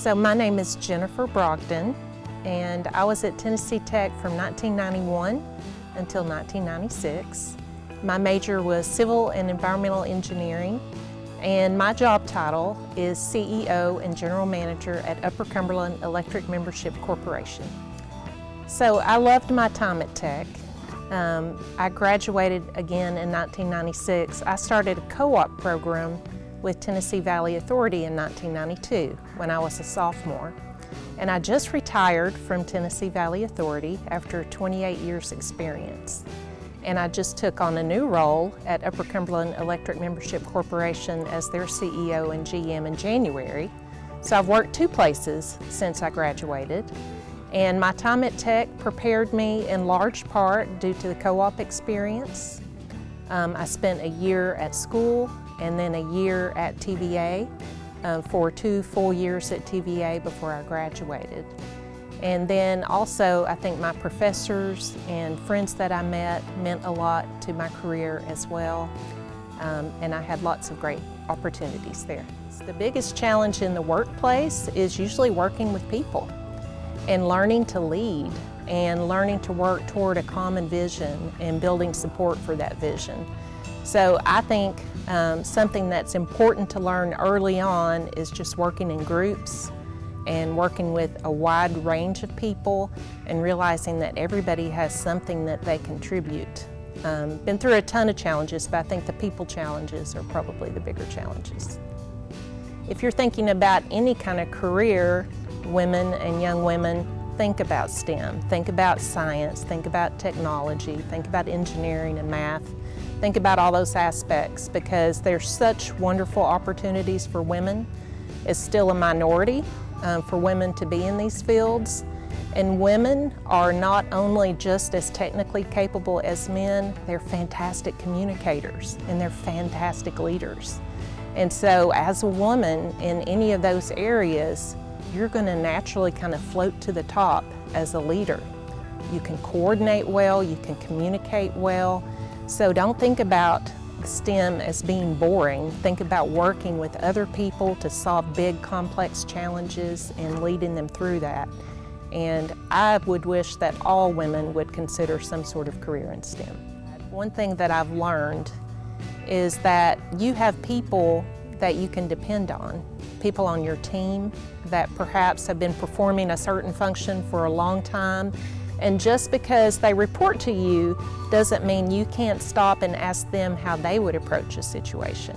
So my name is Jennifer Brogdon, and I was at Tennessee Tech from 1991 until 1996. My major was Civil and Environmental Engineering, and my job title is CEO and General Manager at Upper Cumberland Electric Membership Corporation. So I loved my time at Tech. I graduated again in 1996. I started a co-op program with Tennessee Valley Authority in 1992 when I was a sophomore. And I just retired from Tennessee Valley Authority after 28 years experience. And I just took on a new role at Upper Cumberland Electric Membership Corporation as their CEO and GM in January. So I've worked two places since I graduated. And my time at Tech prepared me in large part due to the co-op experience. I spent a year at school and then a year at TVA for 2 full years at TVA before I graduated. And then also I think my professors and friends that I met meant a lot to my career as well. And I had lots of great opportunities there. The biggest challenge in the workplace is usually working with people and learning to lead and learning to work toward a common vision and building support for that vision. So I think something that's important to learn early on is just working in groups and working with a wide range of people and realizing that everybody has something that they contribute. Been through a ton of challenges, but I think the people challenges are probably the bigger challenges. If you're thinking about any kind of career, women and young women, think about STEM, think about science, think about technology, think about engineering and math. Think about all those aspects because there's such wonderful opportunities for women. It's still a minority for women to be in these fields. And women are not only just as technically capable as men, they're fantastic communicators and they're fantastic leaders. And so as a woman in any of those areas, you're going to naturally kind of float to the top as a leader. You can coordinate well, you can communicate well. So don't think about STEM as being boring. Think about working with other people to solve big, complex challenges and leading them through that. And I would wish that all women would consider some sort of career in STEM. One thing that I've learned is that you have people that you can depend on, people on your team that perhaps have been performing a certain function for a long time. And just because they report to you doesn't mean you can't stop and ask them how they would approach a situation.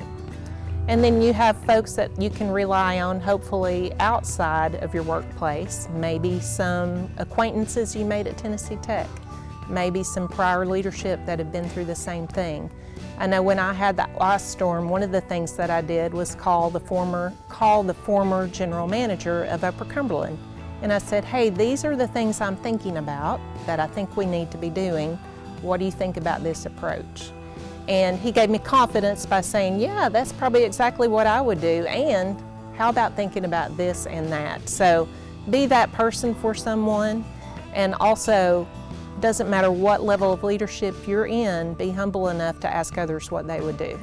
And then you have folks that you can rely on, hopefully outside of your workplace, maybe some acquaintances you made at Tennessee Tech, maybe some prior leadership that have been through the same thing. I know when I had that last storm, one of the things that I did was call the former general manager of Upper Cumberland. And I said, hey, these are the things I'm thinking about that I think we need to be doing. What do you think about this approach? And he gave me confidence by saying, yeah, that's probably exactly what I would do. And how about thinking about this and that? So be that person for someone. And also, doesn't matter what level of leadership you're in, be humble enough to ask others what they would do.